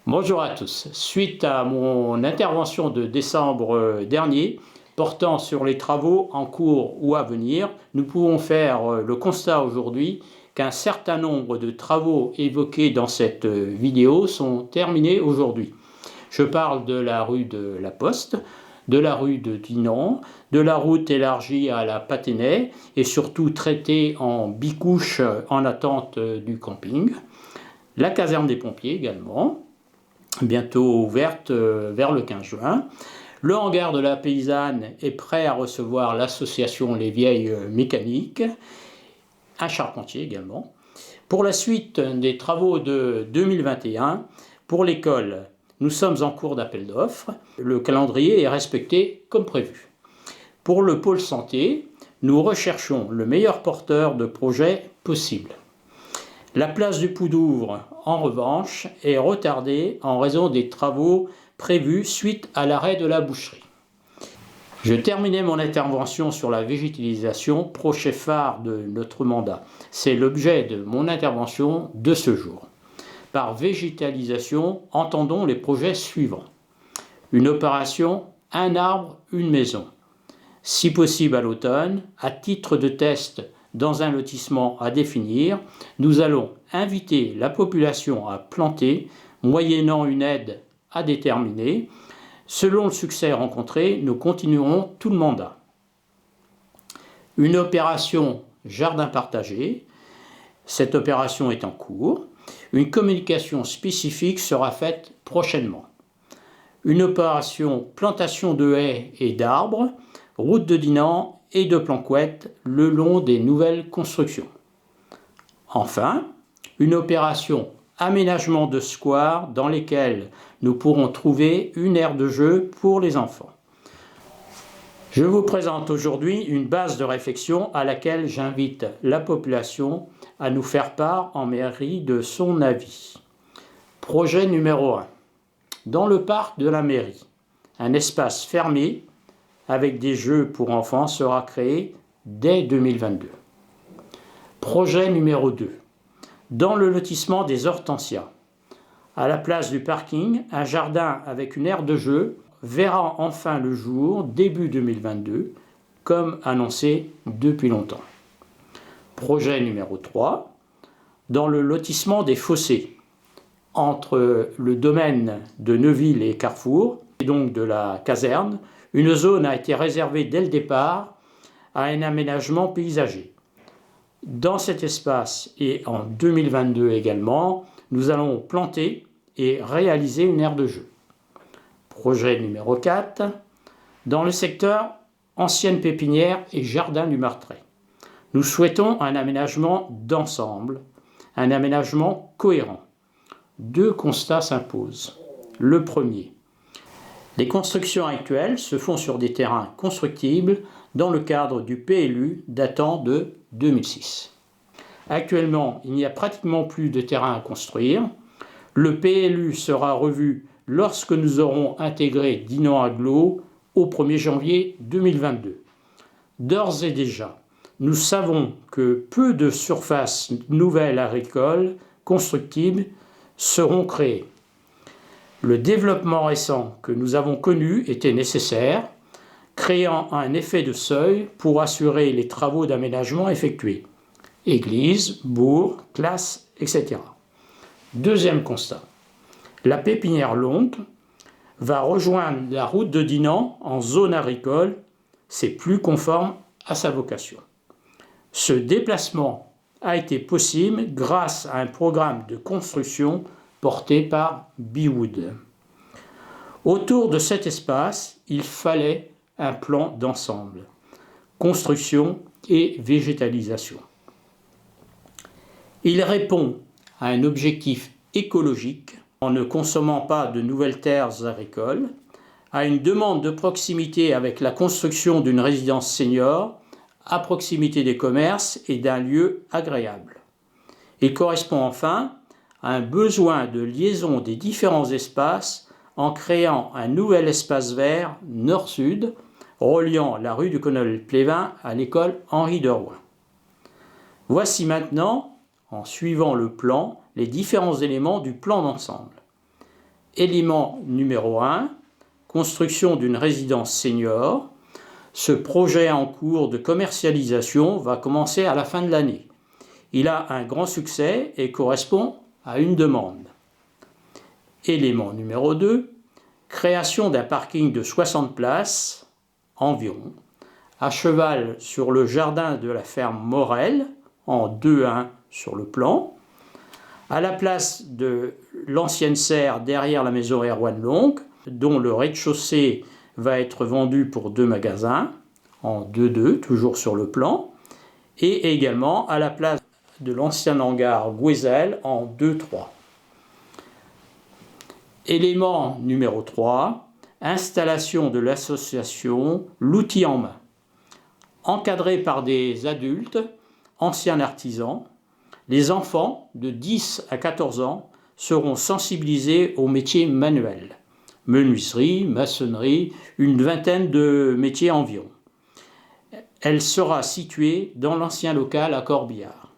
Bonjour à tous. Suite à mon intervention de décembre dernier portant sur les travaux en cours ou à venir, nous pouvons faire le constat aujourd'hui qu'un certain nombre de travaux évoqués dans cette vidéo sont terminés aujourd'hui. Je parle de la rue de la Poste, de la rue de Dinan, de la route élargie à la Patenay et surtout traitée en bicouche en attente du camping, la caserne des pompiers également, bientôt ouverte vers le 15 juin. Le hangar de la paysanne est prêt à recevoir l'association Les Vieilles Mécaniques, un charpentier également. Pour la suite des travaux de 2021, pour l'école, nous sommes en cours d'appel d'offres. Le calendrier est respecté comme prévu. Pour le pôle santé, nous recherchons le meilleur porteur de projet possible. La place du Poudouvre, en revanche, est retardée en raison des travaux prévus suite à l'arrêt de la boucherie. Je terminais mon intervention sur la végétalisation, projet phare de notre mandat. C'est l'objet de mon intervention de ce jour. Par végétalisation, entendons les projets suivants. Une opération, un arbre, une maison. Si possible à l'automne, à titre de test dans un lotissement à définir, nous allons inviter la population à planter, moyennant une aide à déterminer. Selon le succès rencontré, nous continuerons tout le mandat. Une opération jardin partagé, cette opération est en cours. Une communication spécifique sera faite prochainement. Une opération plantation de haies et d'arbres, route de Dinan et de Planquette le long des nouvelles constructions. Enfin, une opération aménagement de squares dans lesquels nous pourrons trouver une aire de jeu pour les enfants. Je vous présente aujourd'hui une base de réflexion à laquelle j'invite la population à nous faire part en mairie de son avis. Projet numéro 1. Dans le parc de la mairie, un espace fermé avec des jeux pour enfants sera créé dès 2022. Projet numéro 2. Dans le lotissement des Hortensias, à la place du parking, un jardin avec une aire de jeu verra enfin le jour début 2022, comme annoncé depuis longtemps. Projet numéro 3. Dans le lotissement des Fossés, entre le domaine de Neuville et Carrefour, et donc de la caserne, une zone a été réservée dès le départ à un aménagement paysager. Dans cet espace et en 2022 également, nous allons planter et réaliser une aire de jeu. Projet numéro 4, dans le secteur ancienne pépinière et jardin du Martret. Nous souhaitons un aménagement d'ensemble, un aménagement cohérent. 2 constats s'imposent. Le premier, les constructions actuelles se font sur des terrains constructibles dans le cadre du PLU datant de 2006. Actuellement, il n'y a pratiquement plus de terrain à construire. Le PLU sera revu lorsque nous aurons intégré Dinan Agglo au 1er janvier 2022. D'ores et déjà, nous savons que peu de surfaces nouvelles agricoles constructibles seront créées. Le développement récent que nous avons connu était nécessaire, créant un effet de seuil pour assurer les travaux d'aménagement effectués. Églises, bourgs, classes, etc. Deuxième constat. La pépinière longue va rejoindre la route de Dinan en zone agricole. C'est plus conforme à sa vocation. Ce déplacement a été possible grâce à un programme de construction porté par Bewood. Autour de cet espace, il fallait un plan d'ensemble, construction et végétalisation. Il répond à un objectif écologique en ne consommant pas de nouvelles terres agricoles, à une demande de proximité avec la construction d'une résidence senior à proximité des commerces et d'un lieu agréable. Il correspond enfin à un besoin de liaison des différents espaces en créant un nouvel espace vert nord-sud reliant la rue du Colonel-Plévin à l'école Henri de Rouen. Voici maintenant, en suivant le plan, les différents éléments du plan d'ensemble. Élément numéro 1, construction d'une résidence senior. Ce projet en cours de commercialisation va commencer à la fin de l'année. Il a un grand succès et correspond à une demande. Élément numéro 2, création d'un parking de 60 places environ, à cheval sur le jardin de la ferme Morel, en 2-1 sur le plan, à la place de l'ancienne serre derrière la maison Erwan Long, dont le rez-de-chaussée va être vendu pour 2 magasins, en 2-2, toujours sur le plan, et également à la place de l'ancien hangar Gouezel en 2-3. Élément numéro 3, installation de l'association L'outil en main. Encadré par des adultes, anciens artisans, les enfants de 10 à 14 ans seront sensibilisés aux métiers manuels. Menuiserie, maçonnerie, une vingtaine de métiers environ. Elle sera située dans l'ancien local à Corbillard.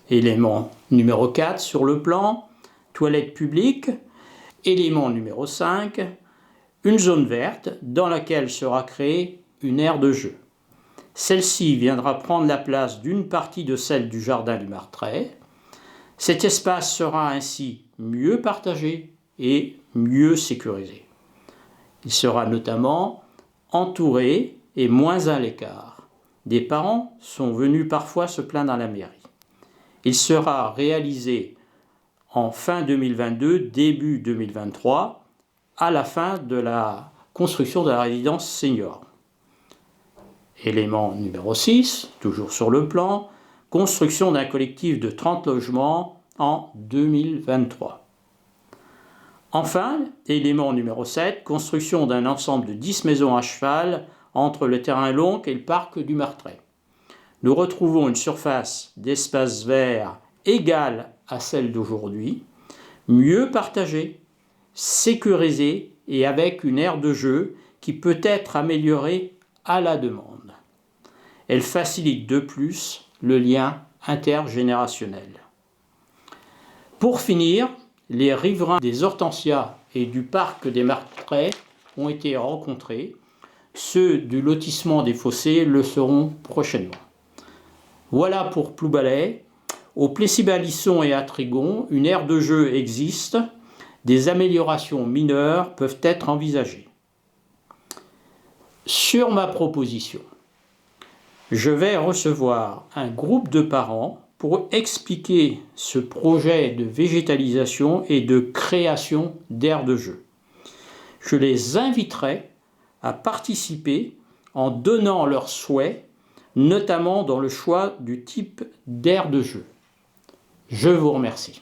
Élément numéro 4 sur le plan, toilette publique. Élément numéro 5, une zone verte dans laquelle sera créée une aire de jeu. Celle-ci viendra prendre la place d'une partie de celle du jardin du Martret. Cet espace sera ainsi mieux partagé et mieux sécurisé. Il sera notamment entouré et moins à l'écart. Des parents sont venus parfois se plaindre à la mairie. Il sera réalisé en fin 2022, début 2023, à la fin de la construction de la résidence senior. Élément numéro 6, toujours sur le plan, construction d'un collectif de 30 logements en 2023. Enfin, élément numéro 7, construction d'un ensemble de 10 maisons à cheval entre le terrain long et le parc du Martret. Nous retrouvons une surface d'espace vert égale à celle d'aujourd'hui, mieux partagée, sécurisée et avec une aire de jeu qui peut être améliorée à la demande. Elle facilite de plus le lien intergénérationnel. Pour finir, les riverains des Hortensias et du parc des Martrets ont été rencontrés. Ceux du lotissement des Fossés le seront prochainement. Voilà pour Ploubalay. Au Plessis-Balisson et à Trégon, une aire de jeu existe. Des améliorations mineures peuvent être envisagées. Sur ma proposition, je vais recevoir un groupe de parents pour expliquer ce projet de végétalisation et de création d'aires de jeu. Je les inviterai à participer en donnant leurs souhaits, notamment dans le choix du type d'aire de jeu. Je vous remercie.